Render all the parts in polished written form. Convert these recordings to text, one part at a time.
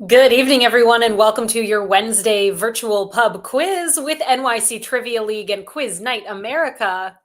Good evening, everyone, and welcome to your Wednesday virtual pub quiz with NYC Trivia League and Quiz Night America.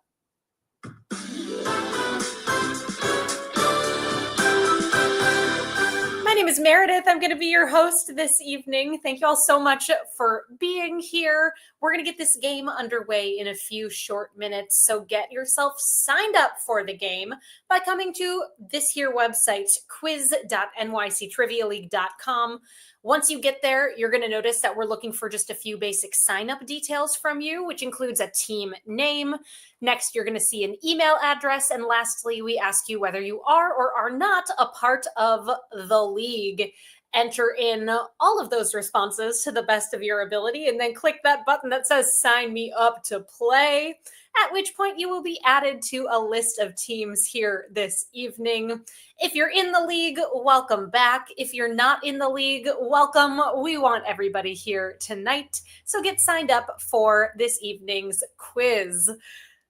My name is Meredith. I'm going to be your host this evening. Thank you all so much for being here. We're going to get this game underway in a few short minutes, so get yourself signed up for the game by coming to this here website, quiz.nyctrivialeague.com. Once you get there, you're going to notice that we're looking for just a few basic sign-up details from you, which includes a team name. Next, you're going to see an email address. And lastly, we ask you whether you are or are not a part of the league. Enter in all of those responses to the best of your ability, and then click that button that says sign me up to play, at which point you will be added to a list of teams here this evening. If you're in the league, welcome back. If you're not in the league, welcome. We want everybody here tonight, so get signed up for this evening's quiz.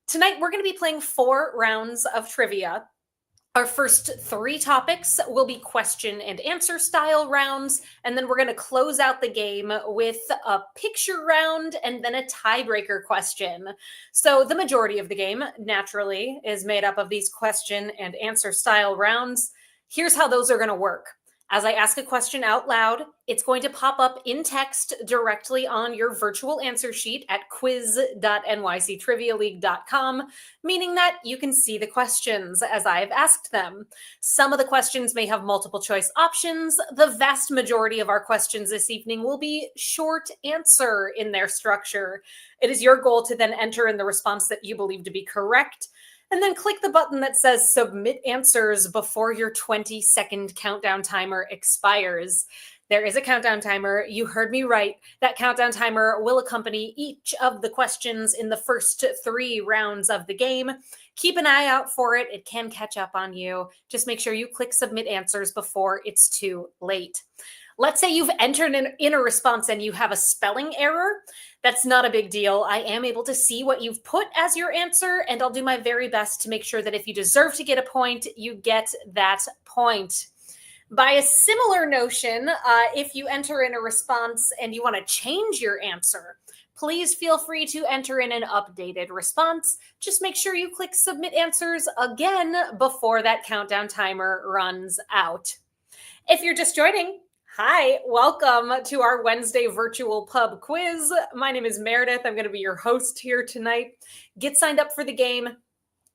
Tonight, we're going to be playing 4 rounds of trivia. Our first 3 topics will be question and answer style rounds, and then we're going to close out the game with a picture round and then a tiebreaker question. So the majority of the game, naturally, is made up of these question and answer style rounds. Here's how those are going to work. As I ask a question out loud, it's going to pop up in text directly on your virtual answer sheet at quiz.nyctrivialeague.com, meaning that you can see the questions as I've asked them. Some of the questions may have multiple choice options. The vast majority of our questions this evening will be short answer in their structure. It is your goal to then enter in the response that you believe to be correct, and then click the button that says submit answers before your 20-second countdown timer expires. There is a countdown timer. You heard me right. That countdown timer will accompany each of the questions in the first 3 rounds of the game. Keep an eye out for it. It can catch up on you. Just make sure you click submit answers before it's too late. Let's say you've entered in a response and you have a spelling error. That's not a big deal. I am able to see what you've put as your answer, and I'll do my very best to make sure that if you deserve to get a point, you get that point. By a similar notion, if you enter in a response and you want to change your answer, please feel free to enter in an updated response. Just make sure you click submit answers again before that countdown timer runs out. If you're just joining, hi, welcome to our Wednesday virtual pub quiz. My name is Meredith. I'm going to be your host here tonight. Get signed up for the game.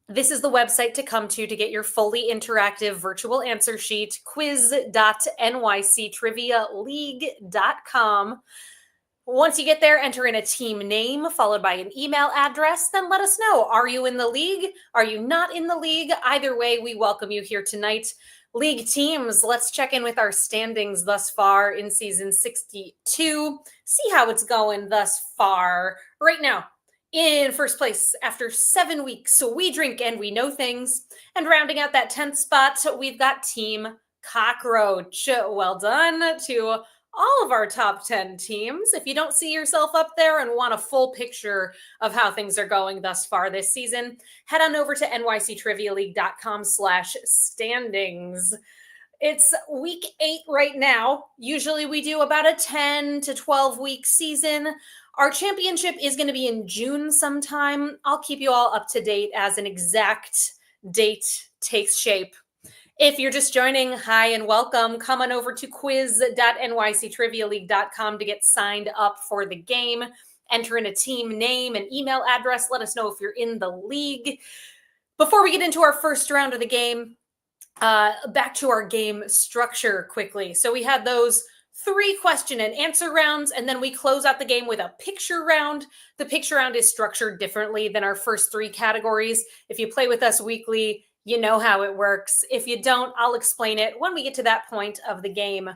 This is the website to come to get your fully interactive virtual answer sheet, quiz.nyctrivialeague.com. Once you get there, enter in a team name followed by an email address. Then let us know. Are you in the league? Are you not in the league? Either way, we welcome you here tonight. League teams, let's check in with our standings thus far in season 62. See how it's going thus far. Right now, in first place, after 7 weeks, we drink and we know things. And rounding out that 10th spot, we've got Team Cockroach. Well done to all of our top 10 teams. If you don't see yourself up there and want a full picture of how things are going thus far this season, head on over to nyctrivialeague.com/standings. It's week 8 right now. Usually we do about a 10 to 12 week season. Our championship is going to be in June sometime. I'll keep you all up to date as an exact date takes shape. If you're just joining, hi and welcome. Come on over to quiz.nyctrivialeague.com to get signed up for the game. Enter in a team name and email address. Let us know if you're in the league. Before we get into our first round of the game, back to our game structure quickly. So we had those 3 question and answer rounds, and then we close out the game with a picture round. The picture round is structured differently than our first 3 categories. If you play with us weekly, you know how it works. If you don't, I'll explain it when we get to that point of the game.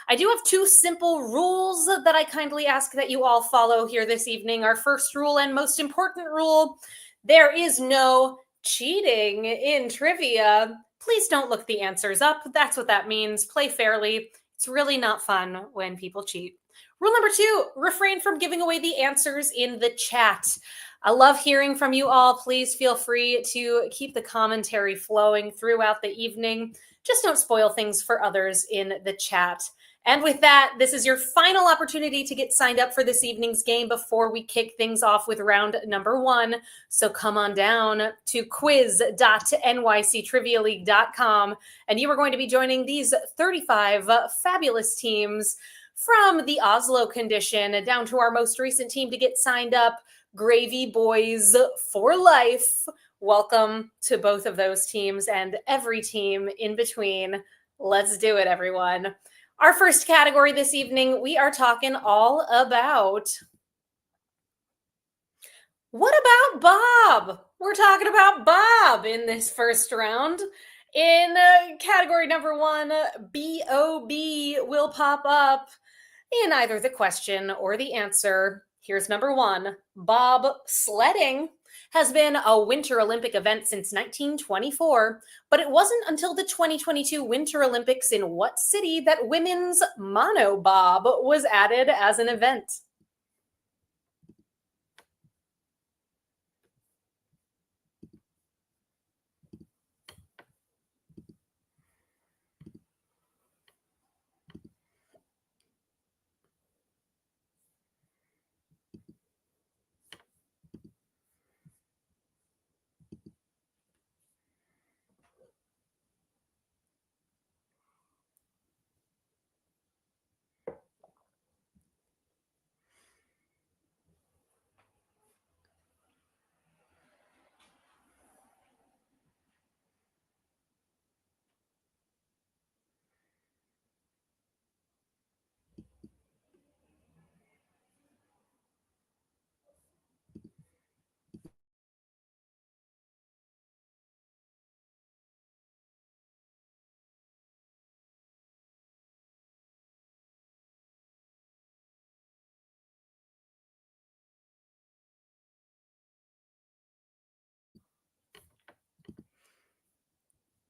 I do have 2 simple rules that I kindly ask that you all follow here this evening. Our first rule and most important rule, there is no cheating in trivia. Please don't look the answers up. That's what that means. Play fairly. It's really not fun when people cheat. Rule number 2, refrain from giving away the answers in the chat. I love hearing from you all. Please feel free to keep the commentary flowing throughout the evening. Just don't spoil things for others in the chat. And with that, this is your final opportunity to get signed up for this evening's game before we kick things off with round number one. So come on down to quiz.nyctrivialeague.com, and you are going to be joining these 35 fabulous teams from the Oslo condition down to our most recent team to get signed up, Gravy Boys for life. Welcome to both of those teams and every team in between. Let's do it, everyone. Our first category this evening, we are talking all about what about Bob? We're talking about Bob in this first round. In category number one, B-O-B will pop up in either the question or the answer. Here's number one. Bob sledding has been a Winter Olympic event since 1924, but it wasn't until the 2022 Winter Olympics in what city that women's monobob was added as an event?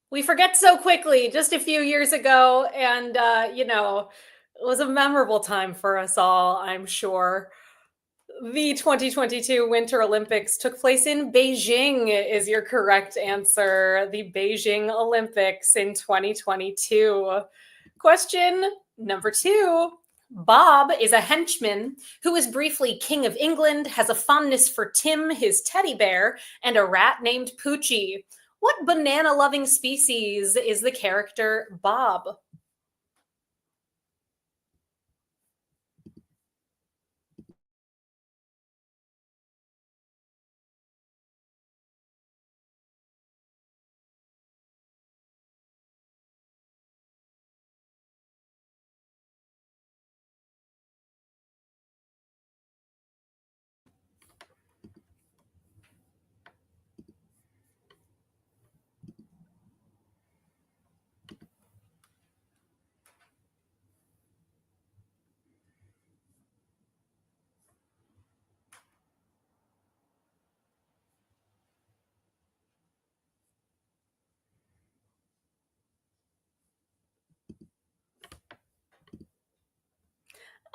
We forget so quickly, just a few years ago, and it was a memorable time for us all, I'm sure. The 2022 Winter Olympics took place in Beijing, is your correct answer. The Beijing Olympics in 2022. Question number two. Bob is a henchman who is briefly King of England, has a fondness for Tim, his teddy bear, and a rat named Poochie. What banana loving species is the character Bob?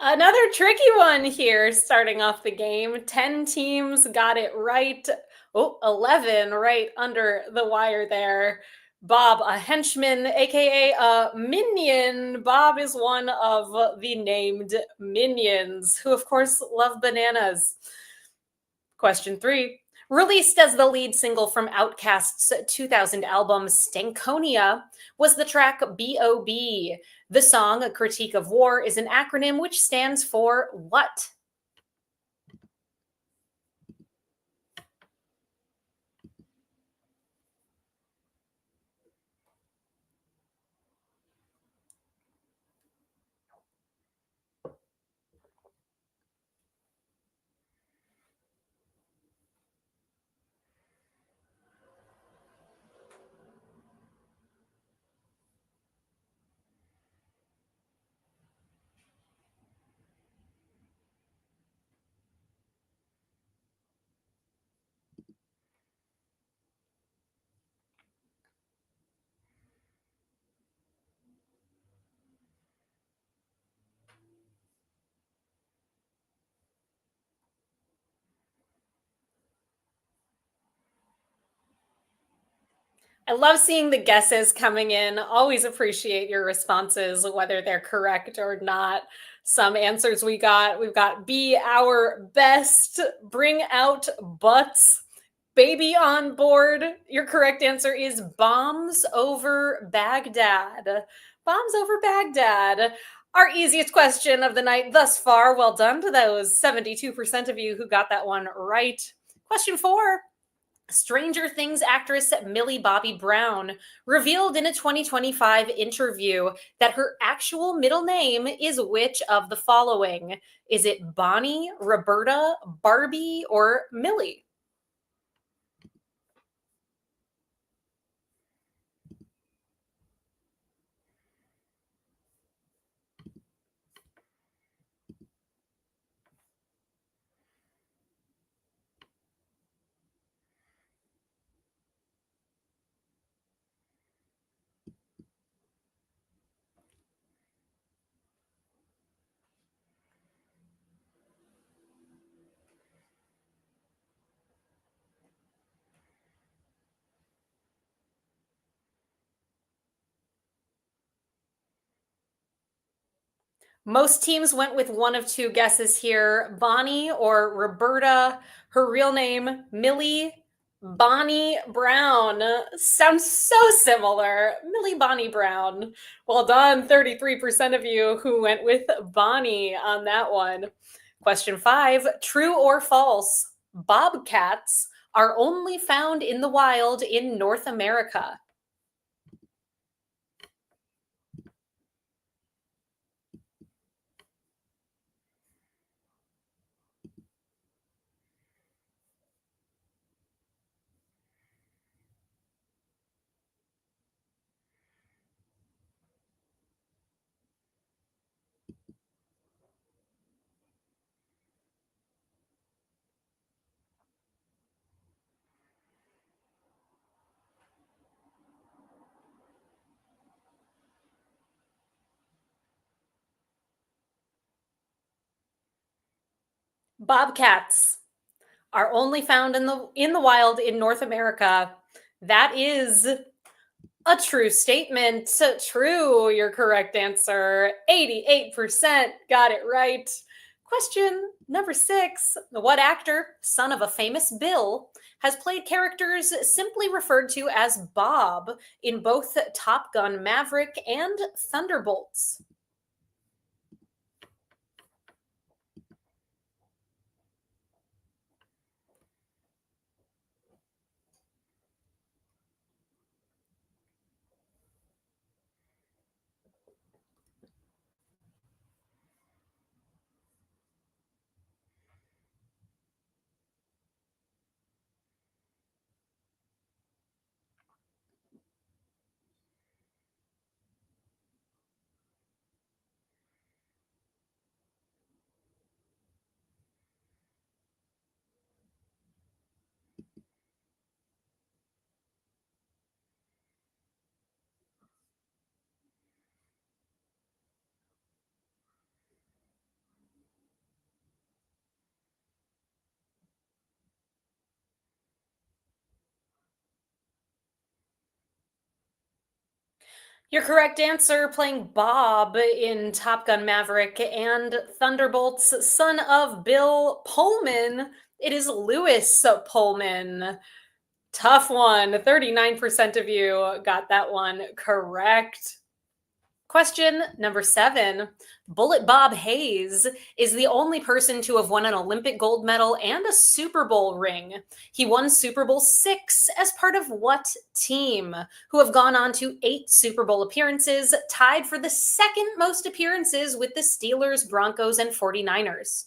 Another tricky one here starting off the game. 10 teams got it right. Oh, 11 right under the wire there. Bob, a henchman, aka a minion. Bob is one of the named minions, who, of course, love bananas. Question three. Released as the lead single from Outkast's 2000 album Stankonia was the track B.O.B. The song, A Critique of War, is an acronym which stands for what? I love seeing the guesses coming in. Always appreciate your responses, whether they're correct or not. Some answers we've got be our best, bring out butts, baby on board. Your correct answer is bombs over Baghdad. Bombs over Baghdad. Our easiest question of the night thus far. Well done to those 72% of you who got that one right. Question 4. Stranger Things actress Millie Bobby Brown revealed in a 2025 interview that her actual middle name is which of the following? Is it Bonnie, Roberta, Barbie, or Millie? Most teams went with one of two guesses here, Bonnie or Roberta. Her real name, Millie Bonnie Brown. Sounds so similar. Millie Bonnie Brown. Well done, 33% of you who went with Bonnie on that one. Question 5. True or false? Bobcats are only found in the wild in North America. Bobcats are only found in the wild in North America. That is a true statement. True, your correct answer. 88% got it right. Question number 6. What actor, son of a famous Bill, has played characters simply referred to as Bob in both Top Gun Maverick and Thunderbolts? Your correct answer, playing Bob in Top Gun Maverick and Thunderbolts, son of Bill Pullman. It is Lewis Pullman. Tough one. 39% of you got that one correct. Question number 7. Bullet Bob Hayes is the only person to have won an Olympic gold medal and a Super Bowl ring. He won Super Bowl 6 as part of what team, who have gone on to 8 Super Bowl appearances, tied for the second most appearances with the Steelers, Broncos, and 49ers?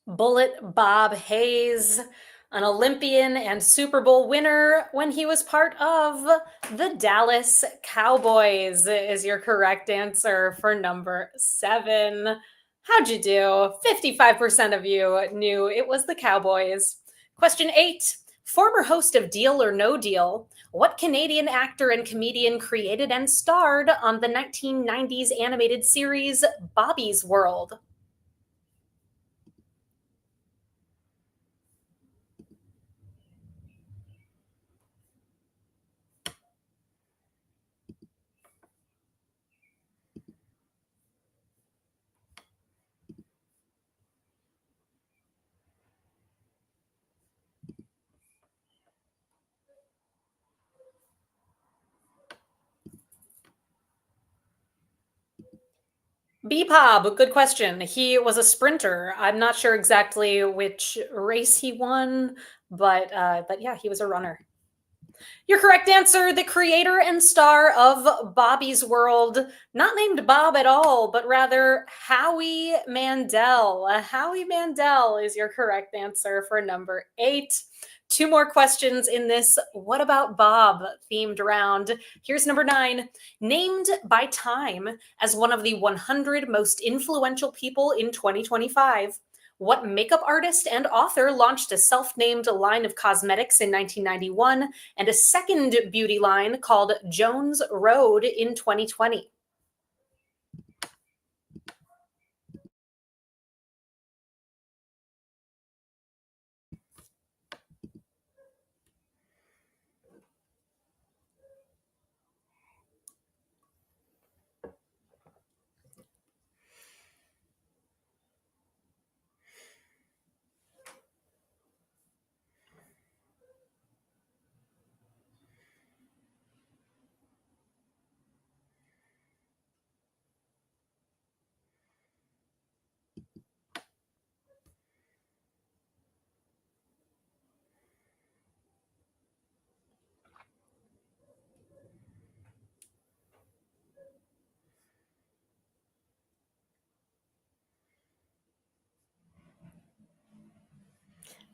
Bullet Bob Hayes, an Olympian and Super Bowl winner when he was part of the Dallas Cowboys, is your correct answer for number 7. How'd you do? 55% of you knew it was the Cowboys. Question 8. Former host of Deal or No Deal, what Canadian actor and comedian created and starred on the 1990s animated series Bobby's World? Bebop, good question. He was a sprinter. I'm not sure exactly which race he won, but yeah, he was a runner. Your correct answer, the creator and star of Bobby's World, not named Bob at all, but rather Howie Mandel. Howie Mandel is your correct answer for number 8. 2 more questions in this What About Bob themed round. Here's number 9. Named by Time as one of the 100 most influential people in 2025. What makeup artist and author launched a self named line of cosmetics in 1991 and a second beauty line called Jones Road in 2020?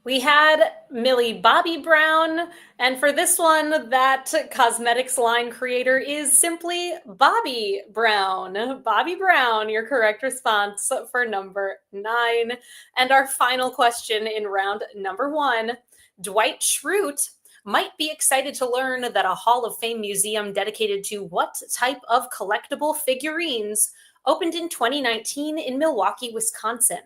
We had Millie Bobby Brown, and for this one, that cosmetics line creator is simply Bobby Brown. Bobby Brown, your correct response for number 9. And our final question in round number 1, Dwight Schrute might be excited to learn that a Hall of Fame museum dedicated to what type of collectible figurines opened in 2019 in Milwaukee, Wisconsin.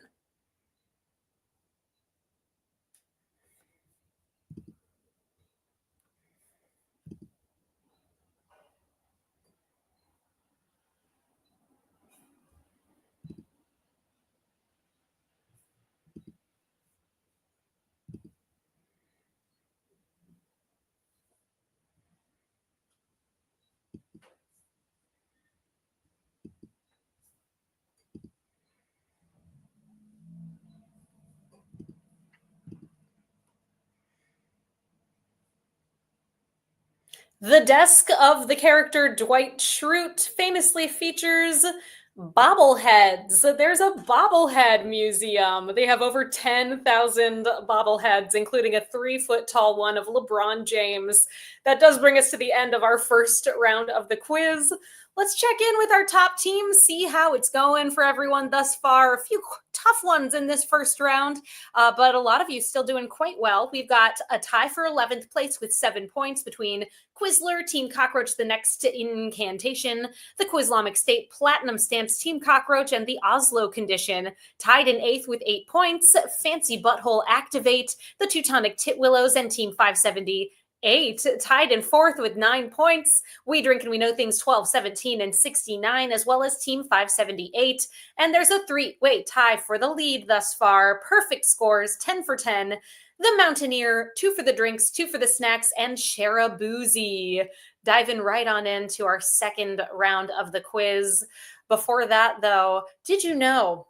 The desk of the character Dwight Schrute famously features bobbleheads. There's a bobblehead museum. They have over 10,000 bobbleheads, including a 3-foot tall one of LeBron James. That does bring us to the end of our first round of the quiz. Let's check in with our top team, see how it's going for everyone thus far. A few tough ones in this first round, but a lot of you still doing quite well. We've got a tie for 11th place with 7 points between Quizler, Team Cockroach, The Next Incantation, the Quizlamic State Platinum Stamps, Team Cockroach, and the Oslo Condition. Tied in 8th with 8 points, Fancy Butthole Activate, the Teutonic Titwillows, and Team 578 tied in 4th with 9 points. We Drink and We Know Things 12, 17, and 69, as well as Team 578. And there's a 3-way tie for the lead thus far. Perfect scores, 10 for 10. The Mountaineer, 2 for the drinks, 2 for the snacks, and Sharaboozy. Diving right on into our second round of the quiz. Before that, though, did you know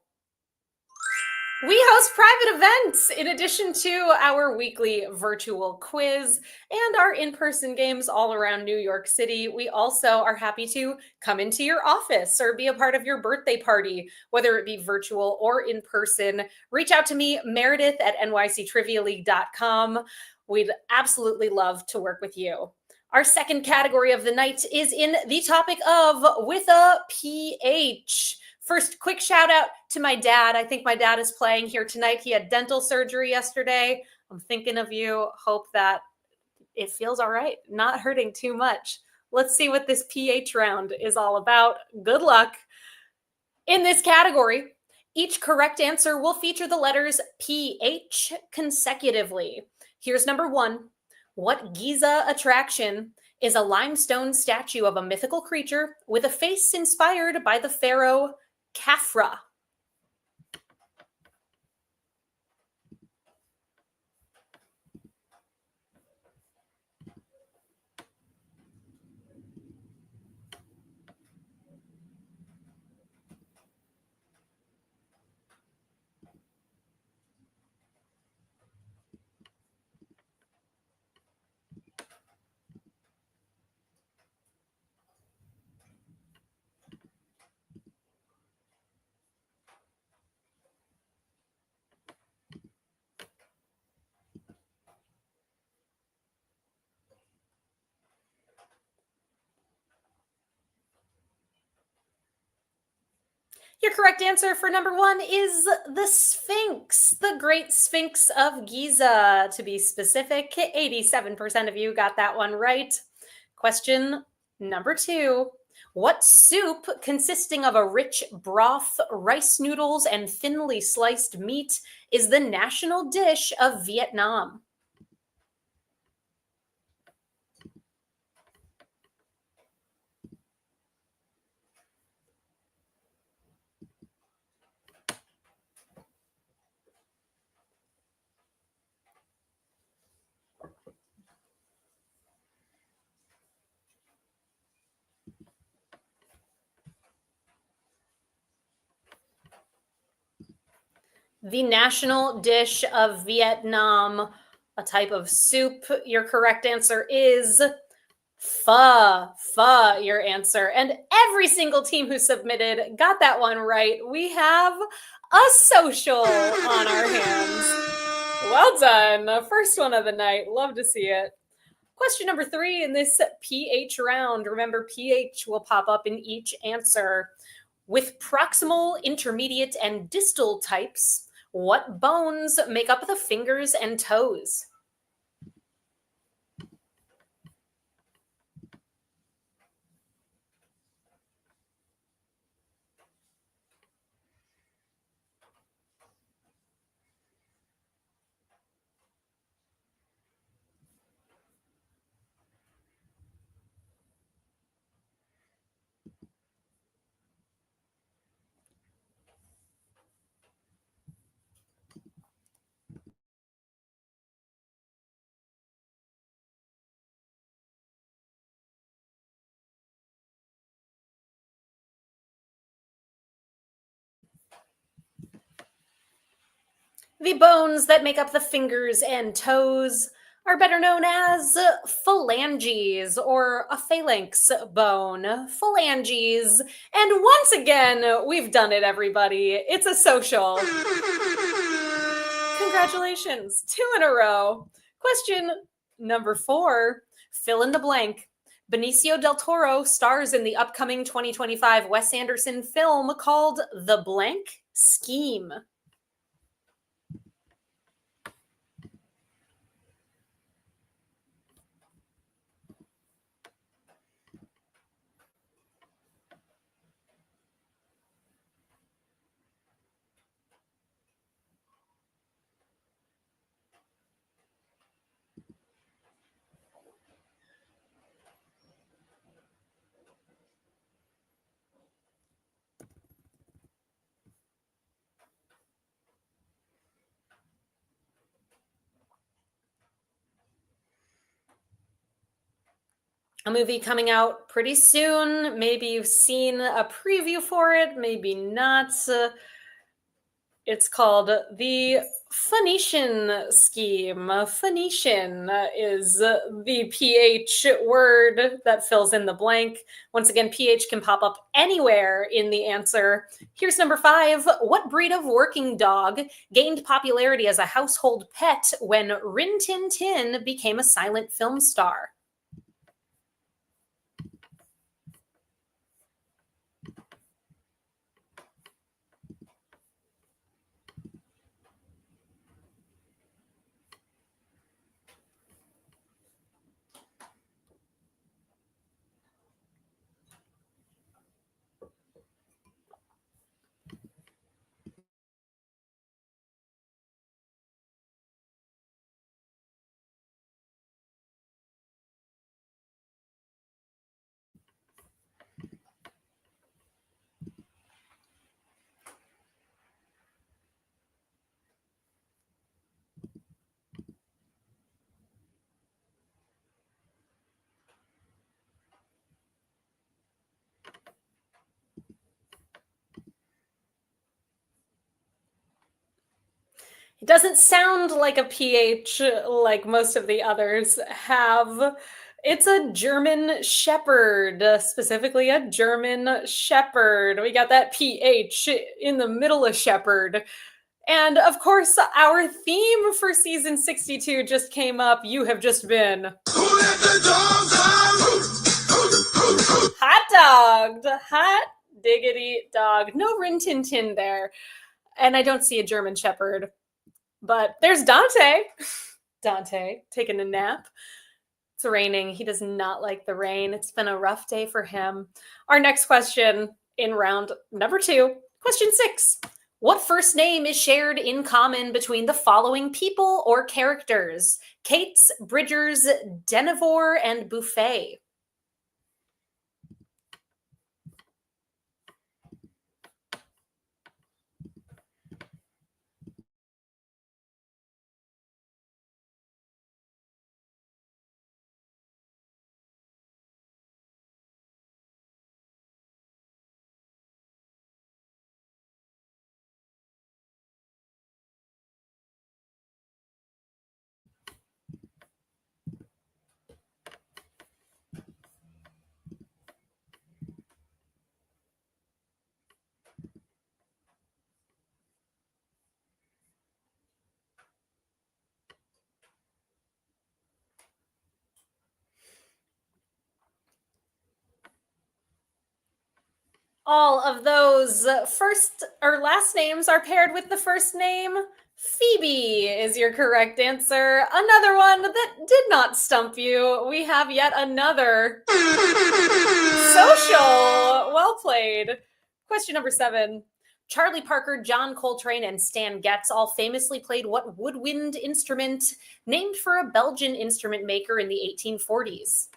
We host private events in addition to our weekly virtual quiz and our in person games all around New York City. We also are happy to come into your office or be a part of your birthday party, whether it be virtual or in person. Reach out to me, Meredith at nyctrivialeague.com. We'd absolutely love to work with you. Our second category of the night is in the topic of with a PH. First, quick shout out to my dad. I think my dad is playing here tonight. He had dental surgery yesterday. I'm thinking of you. Hope that it feels all right, not hurting too much. Let's see what this PH round is all about. Good luck. In this category, each correct answer will feature the letters PH consecutively. Here's number one. What Giza attraction is a limestone statue of a mythical creature with a face inspired by the pharaoh Khafra? Your correct answer for number one is the Sphinx, the Great Sphinx of Giza, to be specific. 87% of you got that one right. Question number two. What soup consisting of a rich broth, rice noodles, and thinly sliced meat is the national dish of Vietnam? The national dish of Vietnam, a type of soup. Your correct answer is pho. Pho, your answer. And every single team who submitted got that one right. We have a social on our hands. Well done. First one of the night. Love to see it. Question number three in this PH round. Remember, PH will pop up in each answer. With proximal, intermediate, and distal types, what bones make up the fingers and toes? The bones that make up the fingers and toes are better known as phalanges or a phalanx bone. Phalanges. And once again, we've done it, everybody. It's a social. Congratulations, two in a row. Question number four, fill in the blank. Benicio del Toro stars in the upcoming 2025 Wes Anderson film called The Blank Scheme. A movie coming out pretty soon. Maybe you've seen a preview for it, maybe not. It's called the Phoenician scheme. Phoenician is the PH word that fills in the blank. Once again, PH can pop up anywhere in the answer. Here's number 5. What breed of working dog gained popularity as a household pet when Rin Tin Tin became a silent film star? It doesn't sound like a PH like most of the others have. It's a German Shepherd, specifically a German Shepherd. We got that PH in the middle of Shepherd. And of course, our theme for season 62 just came up. You have just been hot dogged. Hot diggity dog. No Rin Tin Tin there. And I don't see a German Shepherd. But there's Dante. Dante taking a nap. It's raining. He does not like the rain. It's been a rough day for him. Our next question in round number 2. Question 6. What first name is shared in common between the following people or characters? Cates, Bridgers, Denevor, and Buffet. All of those first or last names are paired with the first name. Phoebe is your correct answer. Another one that did not stump you. We have yet another social. Well played. Question number 7. Charlie Parker, John Coltrane, and Stan Getz all famously played what woodwind instrument named for a Belgian instrument maker in the 1840s?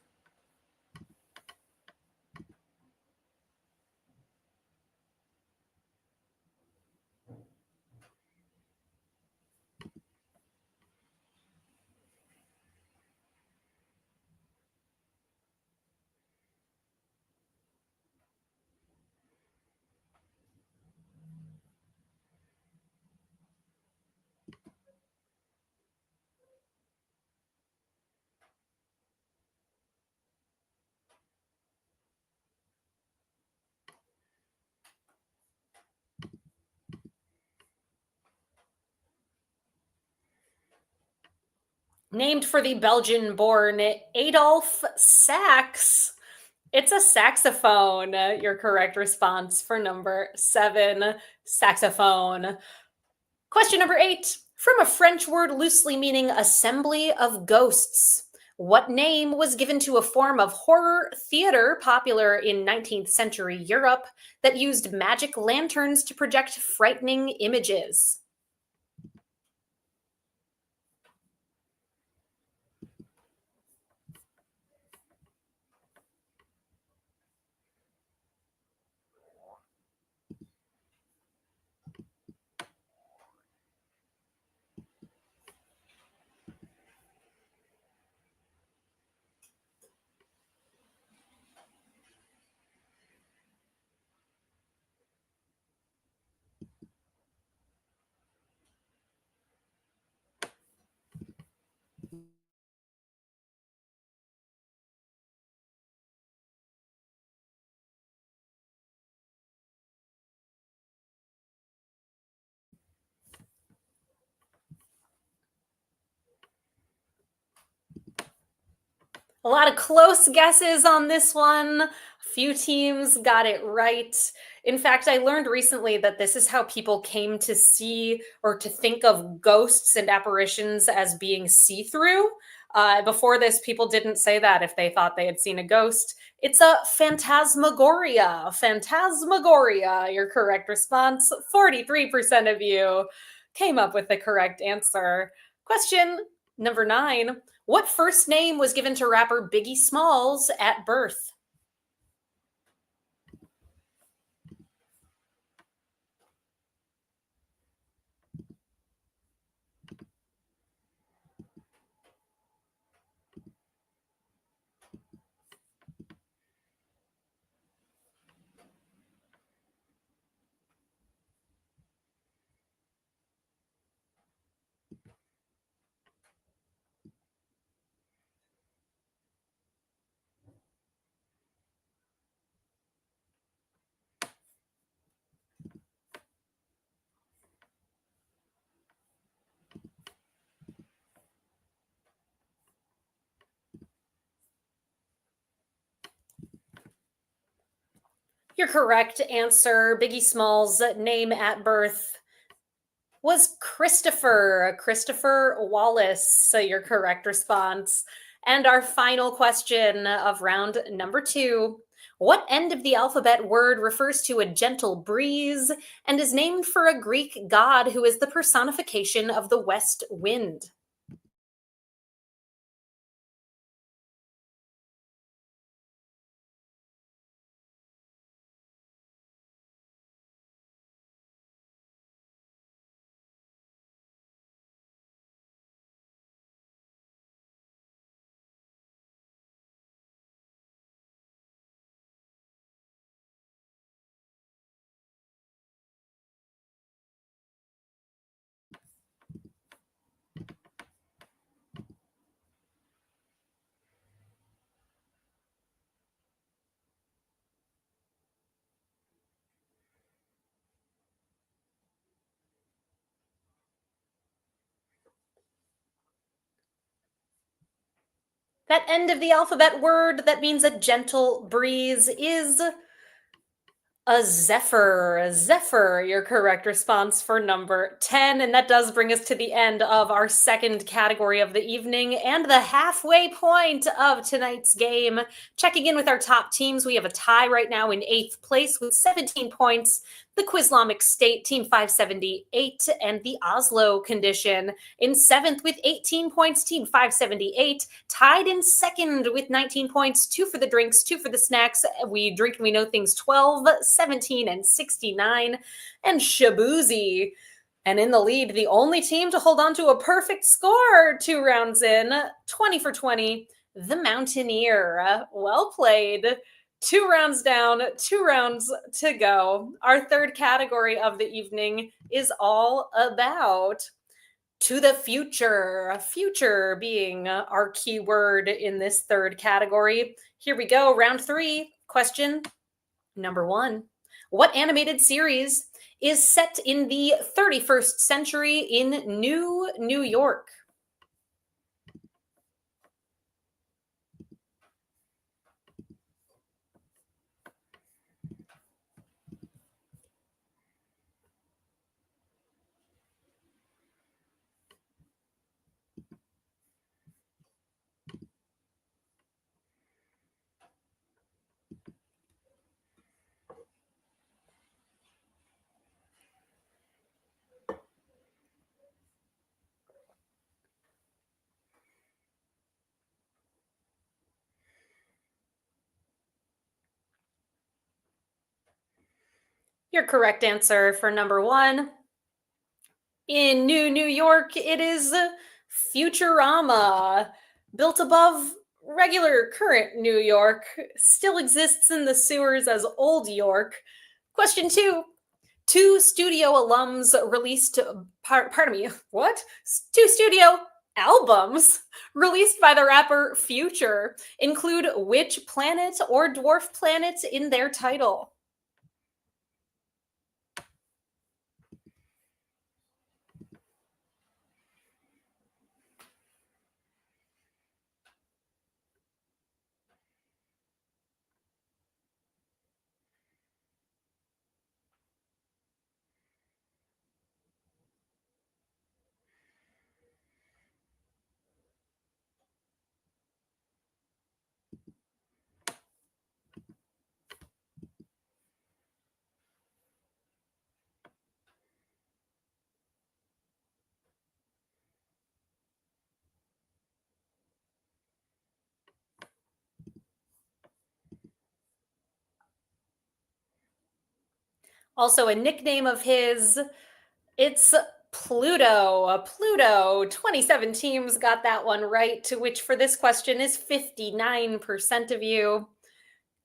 Named for the Belgian born Adolf Sax. It's a saxophone. Your correct response for number 7, saxophone. Question number 8. From a French word loosely meaning assembly of ghosts, what name was given to a form of horror theater popular in 19th century Europe that used magic lanterns to project frightening images? A lot of close guesses on this one. A few teams got it right. In fact, I learned recently that this is how people came to see or to think of ghosts and apparitions as being see through. Before this, people didn't say that if they thought they had seen a ghost. It's a phantasmagoria. Phantasmagoria, your correct response. 43% of you came up with the correct answer. Question number 9. What first name was given to rapper Biggie Smalls at birth? Your correct answer, Biggie Smalls' name at birth was Christopher Wallace. So your correct response. And our final question of round number 2. What end of the alphabet word refers to a gentle breeze and is named for a Greek god who is the personification of the west wind? That end of the alphabet word that means a gentle breeze is a zephyr. A zephyr, your correct response for number 10. And that does bring us to the end of our second category of the evening and the halfway point of tonight's game. Checking in with our top teams, we have a tie right now in 8th place with 17 points. The Quizlamic State, Team 578, and the Oslo Condition in 7th with 18 points, Team 578. Tied in 2nd with 19 points, 2 for the drinks, 2 for the snacks. We drink and we know things 12, 17, and 69. And Shabuzi. And in the lead, the only team to hold on to a perfect score 2 rounds in, 20 for 20, the Mountaineer. Well played. 2 rounds down, 2 rounds to go. Our third category of the evening is all about to the future. Future being our key word in this third category. Here we go. Round 3. Question number 1. What animated series is set in the 31st century in New York? Your correct answer for number 1. In New York, it is Futurama. Built above regular current New York, still exists in the sewers as Old York. Question 2. 2 studio alums released, pardon me, what? 2 studio albums released by the rapper Future include which planet or dwarf planet in their title? Also, a nickname of his, it's Pluto. Pluto. 27 teams got that one right, to which for this question is 59% of you.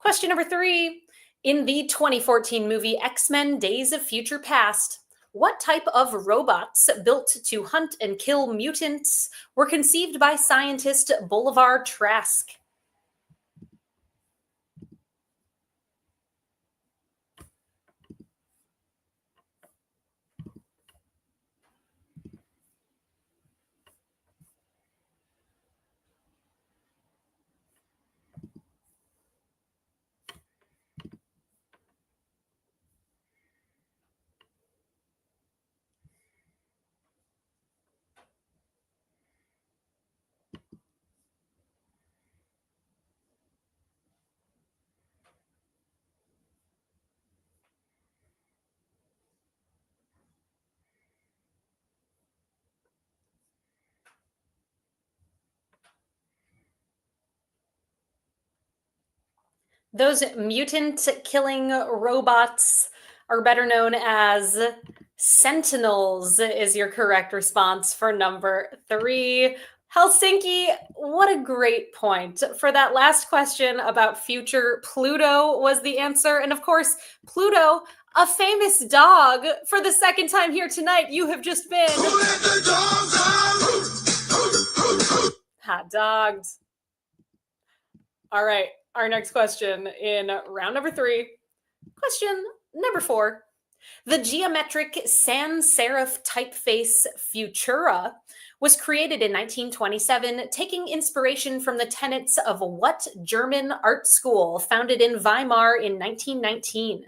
Question number 3. In the 2014 movie X-Men Days of Future Past, what type of robots built to hunt and kill mutants were conceived by scientist Bolivar Trask? Those mutant killing robots are better known as sentinels, is your correct response for number 3. Helsinki, what a great point. For that last question about future, Pluto was the answer. And of course, Pluto, a famous dog. For the second time here tonight, you have just been hot dogged. All right, our next question in round number 3. Question number 4. The geometric sans serif typeface Futura was created in 1927, taking inspiration from the tenets of what German art school founded in Weimar in 1919?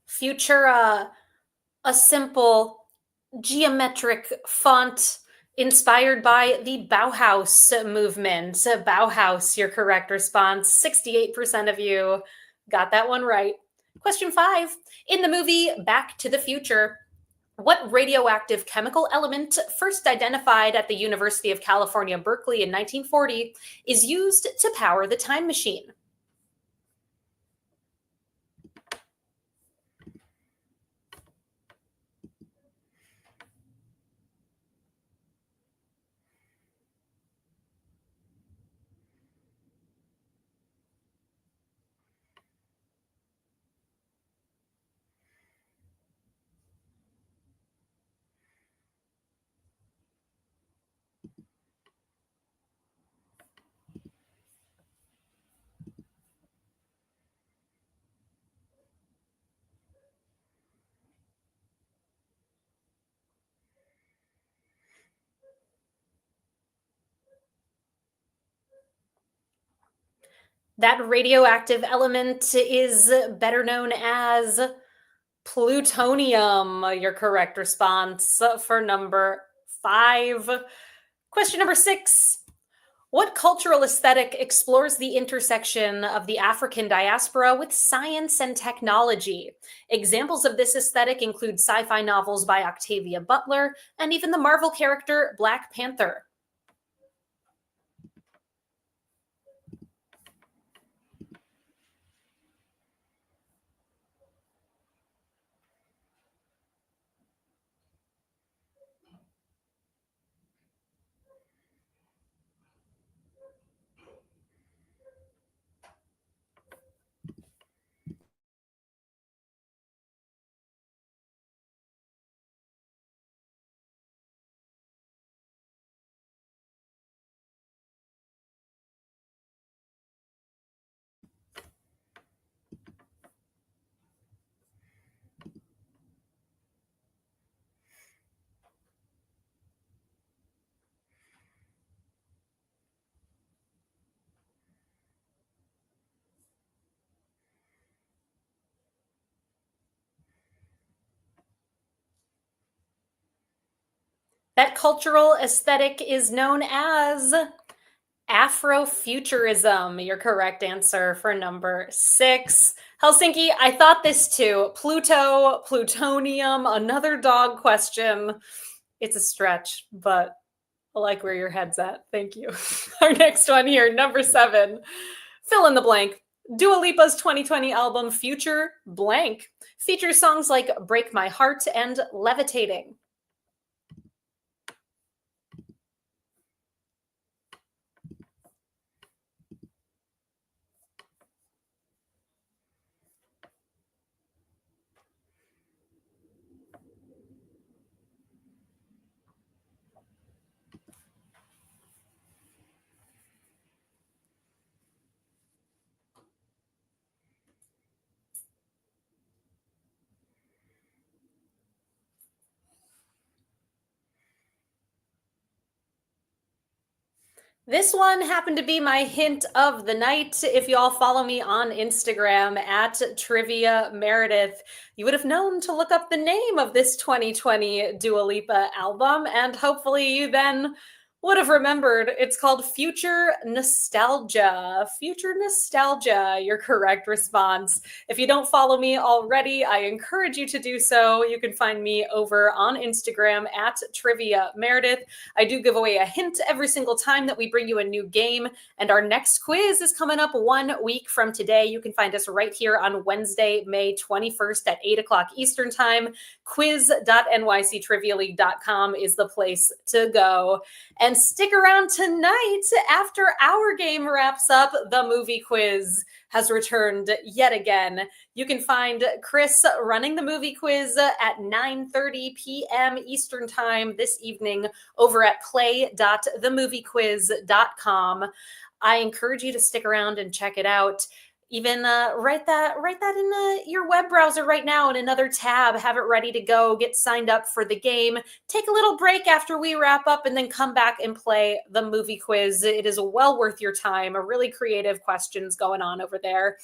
Futura, a simple geometric font inspired by the Bauhaus movement. Bauhaus, your correct response. 68% of you got that one right. Question 5. In the movie Back to the Future, what radioactive chemical element, first identified at the University of California, Berkeley in 1940, is used to power the time machine? That radioactive element is better known as plutonium. Your correct response for number 5. Question number 6. What cultural aesthetic explores the intersection of the African diaspora with science and technology? Examples of this aesthetic include sci fi novels by Octavia Butler and even the Marvel character Black Panther. That cultural aesthetic is known as Afrofuturism. Your correct answer for number 6. Helsinki, I thought this too. Pluto, plutonium, another dog question. It's a stretch, but I like where your head's at. Thank you. Our next one here, number 7. Fill in the blank. Dua Lipa's 2020 album Future Blank features songs like Break My Heart and Levitating. This one happened to be my hint of the night. If you all follow me on Instagram at Trivia Meredith, you would have known to look up the name of this 2020 Dua Lipa album, and hopefully you then would have remembered it's called Future Nostalgia. Future Nostalgia, your correct response. If you don't follow me already, I encourage you to do so. You can find me over on Instagram at Trivia Meredith. I do give away a hint every single time that we bring you a new game, and our next quiz is coming up 1 week from today. You can find us right here on Wednesday, May 21st at 8 o'clock Eastern Time. Quiz.nyctrivialeague.com is the place to go. And stick around tonight after our game wraps up. The movie quiz has returned yet again. You can find Chris running the movie quiz at 9:30 p.m. Eastern Time this evening over at play.themoviequiz.com. I encourage you to stick around and check it out. Even write that in your web browser right now in another tab. Have it ready to go. Get signed up for the game. Take a little break after we wrap up and then come back and play the movie quiz. It is well worth your time. A really creative questions going on over there.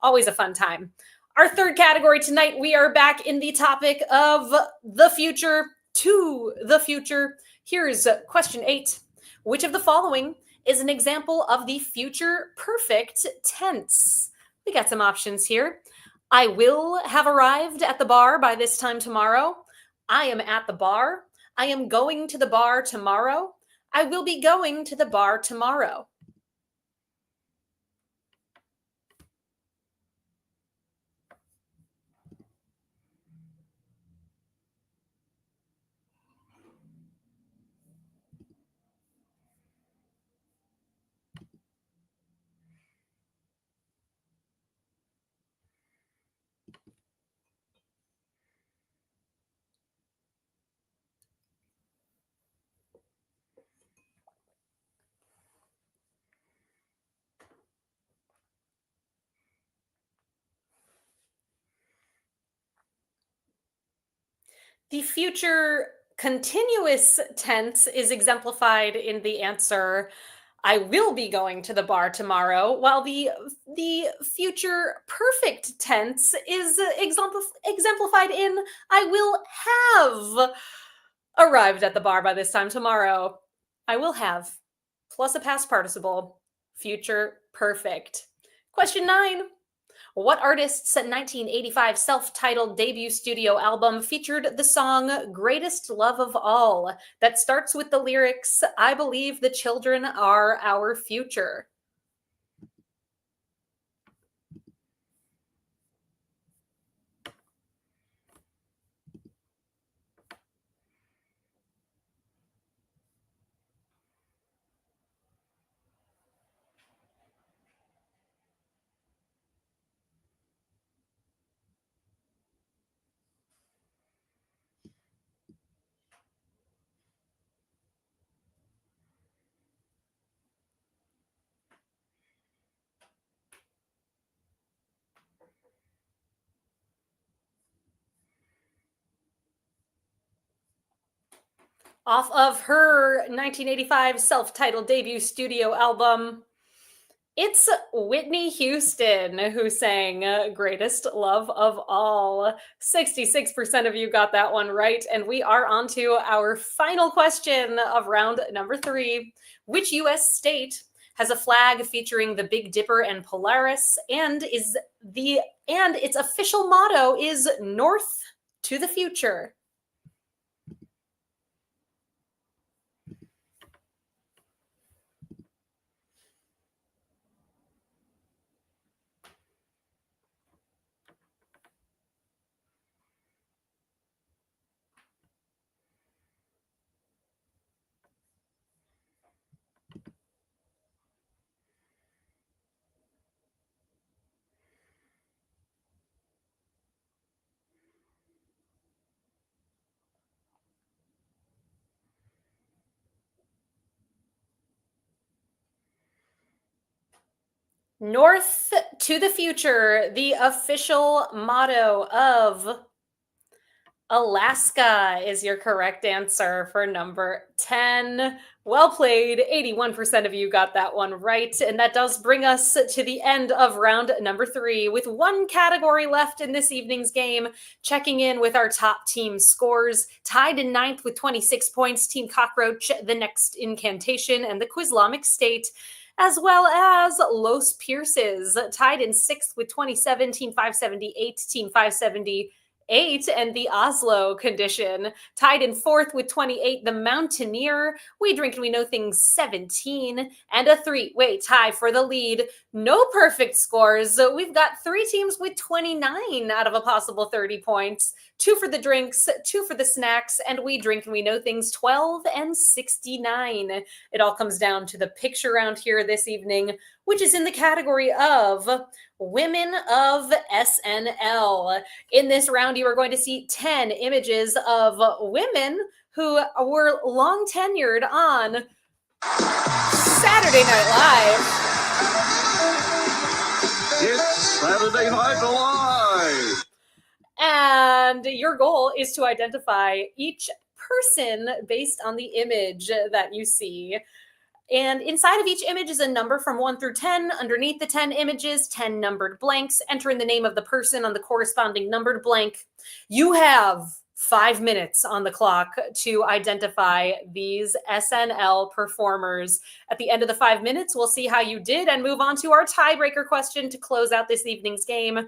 Always a fun time. Our third category tonight, we are back in the topic of the future to the future. Here's question 8. Which of the following is an example of the future perfect tense? We got some options here. I will have arrived at the bar by this time tomorrow. I am at the bar. I am going to the bar tomorrow. I will be going to the bar tomorrow. The future continuous tense is exemplified in the answer I will be going to the bar tomorrow, while the future perfect tense is exemplified in I will have arrived at the bar by this time tomorrow. I will have plus a past participle, future perfect. Question 9. What artist's 1985 self-titled debut studio album featured the song Greatest Love of All that starts with the lyrics, I believe the children are our future? Off of her 1985 self-titled debut studio album, It's Whitney Houston who sang Greatest Love of All. 66% of you got that one right. And we are on to our final question of round number 3. Which US state has a flag featuring the Big Dipper and Polaris and its official motto is North to the Future? North to the Future, the official motto of Alaska is your correct answer for number 10. Well played. 81% of you got that one right. And that does bring us to the end of round number 3 with one category left in this evening's game. Checking in with our top team scores. Tied in ninth with 26 points, Team Cockroach, The Next Incantation, and the Quizlamic State, as well as Los Pierces, tied in sixth with 27, Team 578, Team 570. And the Oslo condition, tied in fourth with 28, the Mountaineer, We Drink and We Know Things 17, and a three-way tie for the lead. No perfect scores. So we've got 3 teams with 29 out of a possible 30 points, 2 for the drinks, 2 for the snacks, and We Drink and We Know Things 12 and 69. It all comes down to the picture round here this evening, which is in the category of Women of SNL. In this round, you are going to see 10 images of women who were long tenured on Saturday Night Live. It's Saturday Night Live! And your goal is to identify each person based on the image that you see. And inside of each image is a number from 1 through 10. Underneath the 10 images, 10 numbered blanks. Enter in the name of the person on the corresponding numbered blank. You have 5 minutes on the clock to identify these SNL performers. At the end of the 5 minutes, we'll see how you did and move on to our tiebreaker question to close out this evening's game.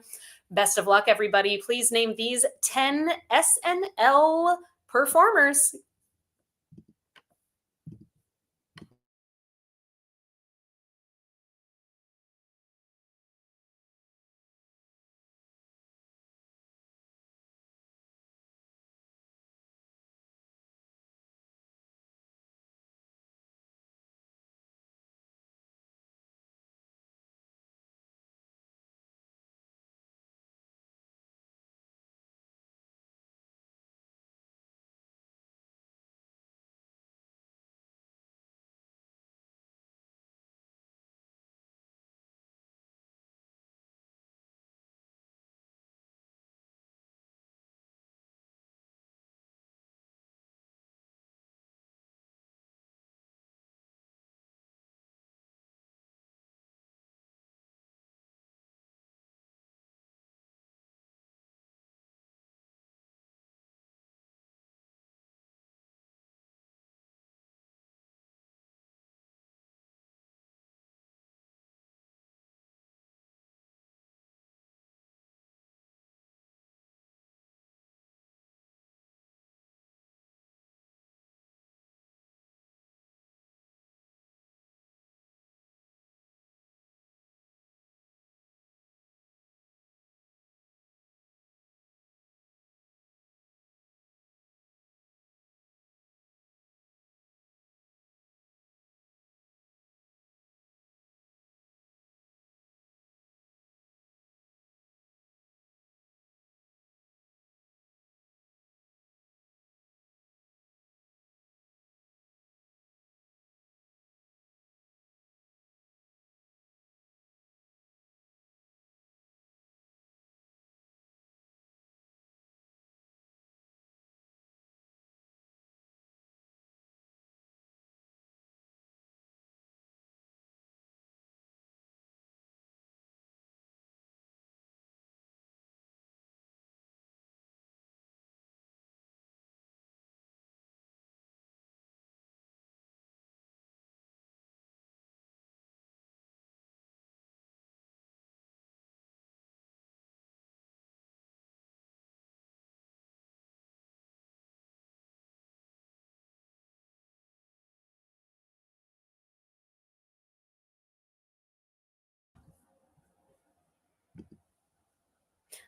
Best of luck, everybody. Please name these 10 SNL performers.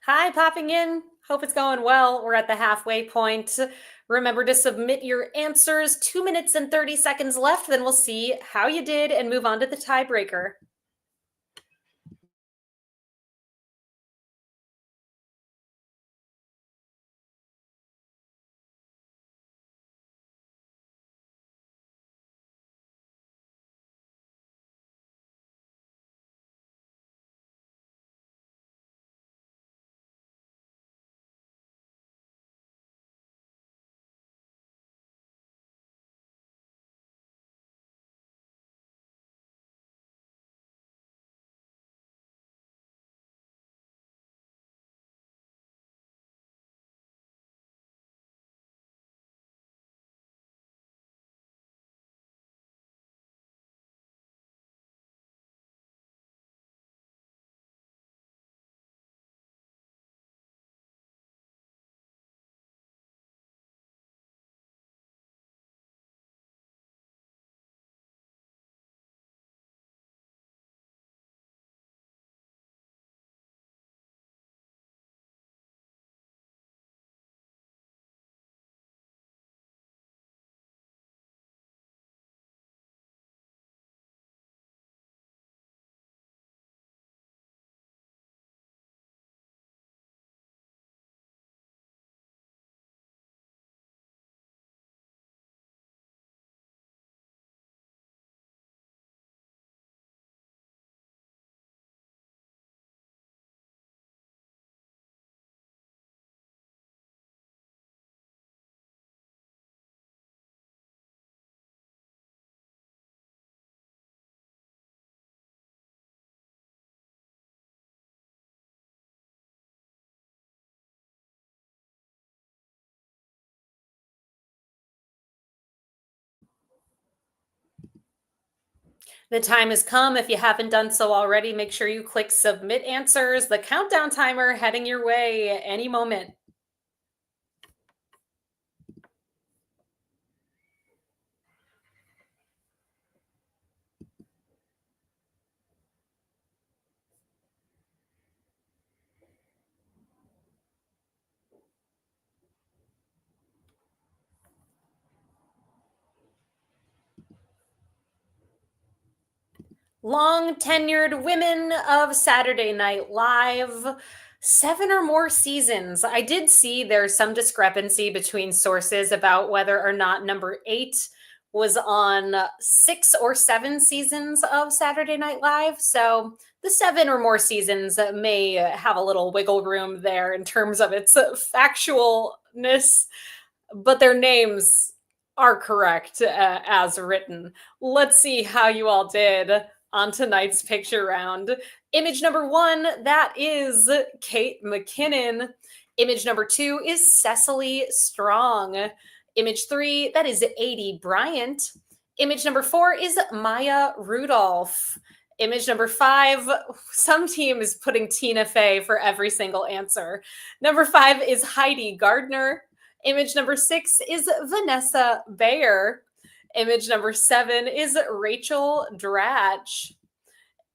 Hi, popping in. Hope it's going well. We're at the halfway point. Remember to submit your answers. 2 minutes and 30 seconds left. Then we'll see how you did and move on to the tiebreaker. The time has come. If you haven't done so already, make sure you click submit answers. The countdown timer heading your way any moment. Long tenured women of Saturday Night Live, 7 or more seasons. I did see there's some discrepancy between sources about whether or not number 8 was on 6 or 7 seasons of Saturday Night Live. So the 7 or more seasons may have a little wiggle room there in terms of its factualness, but their names are correct as written. Let's see how you all did on tonight's picture round. Image number 1, that is Kate McKinnon. Image number 2 is Cecily Strong. Image 3, that is Adie Bryant. Image number 4 is Maya Rudolph. Image number 5, some team is putting Tina Fey for every single answer. Number 5 is Heidi Gardner. Image number 6 is Vanessa Bayer. Image number 7 is Rachel Dratch.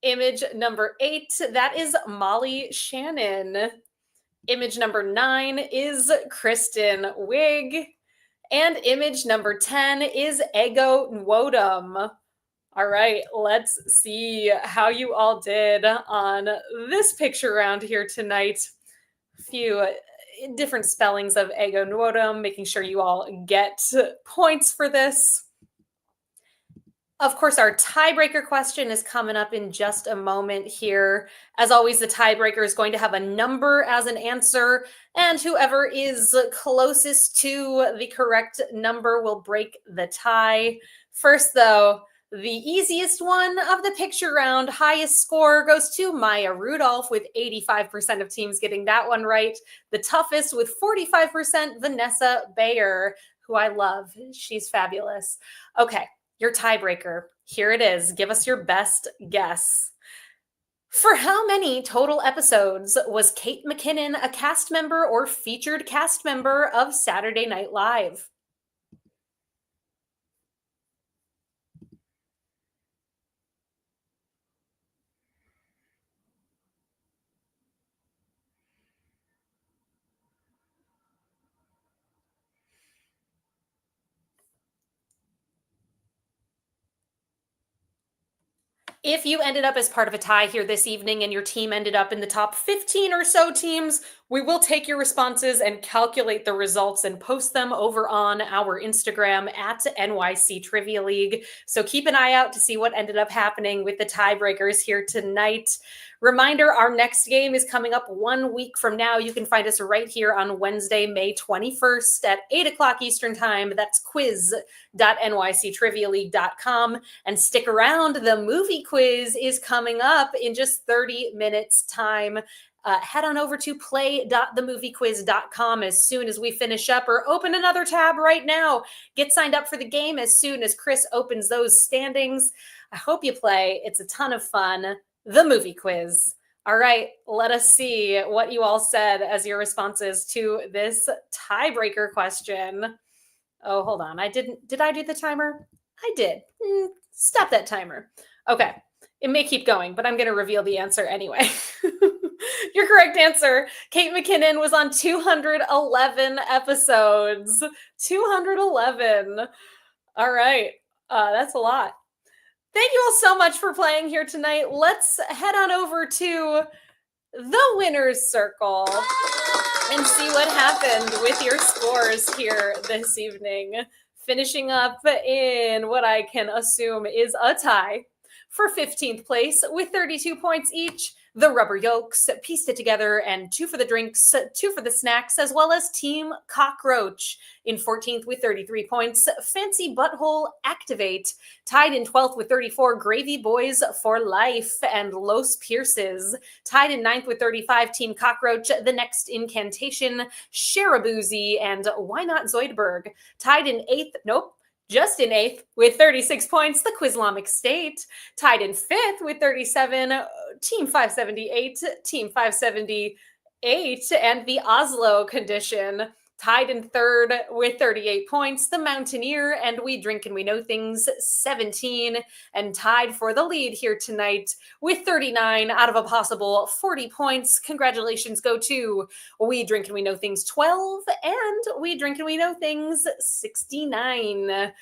Image number 8, that is Molly Shannon. Image number 9 is Kristen Wiig. And image number 10 is Ego Nwodum. All right, let's see how you all did on this picture round here tonight. A few different spellings of Ego Nwodum, making sure you all get points for this. Of course, our tiebreaker question is coming up in just a moment here. As always, the tiebreaker is going to have a number as an answer, and whoever is closest to the correct number will break the tie. First, though, the easiest one of the picture round, highest score goes to Maya Rudolph with 85% of teams getting that one right. The toughest with 45%, Vanessa Bayer, who I love. She's fabulous. Okay. Your tiebreaker. Here it is. Give us your best guess. For how many total episodes was Kate McKinnon a cast member or featured cast member of Saturday Night Live? If you ended up as part of a tie here this evening and your team ended up in the top 15 or so teams, we will take your responses and calculate the results and post them over on our Instagram at NYC Trivia League. So keep an eye out to see what ended up happening with the tiebreakers here tonight. Reminder, our next game is coming up 1 week from now. You can find us right here on Wednesday, May 21st at 8 o'clock Eastern Time. That's quiz.nyctrivialeague.com. And stick around, the movie quiz is coming up in just 30 minutes time. Head on over to play.themoviequiz.com as soon as we finish up, or open another tab right now. Get signed up for the game as soon as Chris opens those standings. I hope you play. It's a ton of fun. The movie quiz. All right, let us see what you all said as your responses to this tiebreaker question. Oh, hold on. Did I do the timer? I did. Stop that timer. Okay. It may keep going, but I'm going to reveal the answer anyway. Your correct answer, Kate McKinnon, was on 211 episodes. 211. All right. That's a lot. Thank you all so much for playing here tonight. Let's head on over to the winner's circle and see what happened with your scores here this evening. Finishing up in what I can assume is a tie for 15th place with 32 points each. The Rubber Yolks pieced it together, and 2 for the drinks, 2 for the snacks, as well as Team Cockroach in 14th with 33 points. Fancy Butthole Activate tied in 12th with 34. Gravy Boys for Life and Los Pierces tied in 9th with 35. Team Cockroach, The Next Incantation, Sharaboozy, and Why Not Zoidberg tied in 8th. Nope. Just in 8th with 36 points, the Quizlamic State tied in 5th with 37, Team 578, Team 578, and the Oslo Condition tied in 3rd with 38 points, the Mountaineer and We Drink and We Know Things 17, and tied for the lead here tonight with 39 out of a possible 40 points. Congratulations go to We Drink and We Know Things 12 and We Drink and We Know Things 69.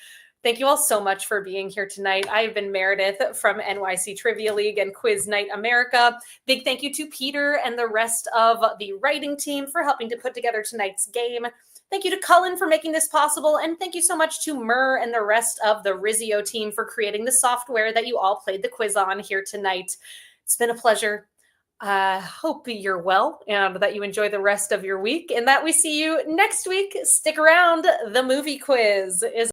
Thank you all so much for being here tonight. I've been Meredith from NYC Trivia League and Quiz Night America. Big thank you to Peter and the rest of the writing team for helping to put together tonight's game. Thank you to Cullen for making this possible. And thank you so much to Murr and the rest of the Rizio team for creating the software that you all played the quiz on here tonight. It's been a pleasure. I hope you're well and that you enjoy the rest of your week and that we see you next week. Stick around. The movie quiz is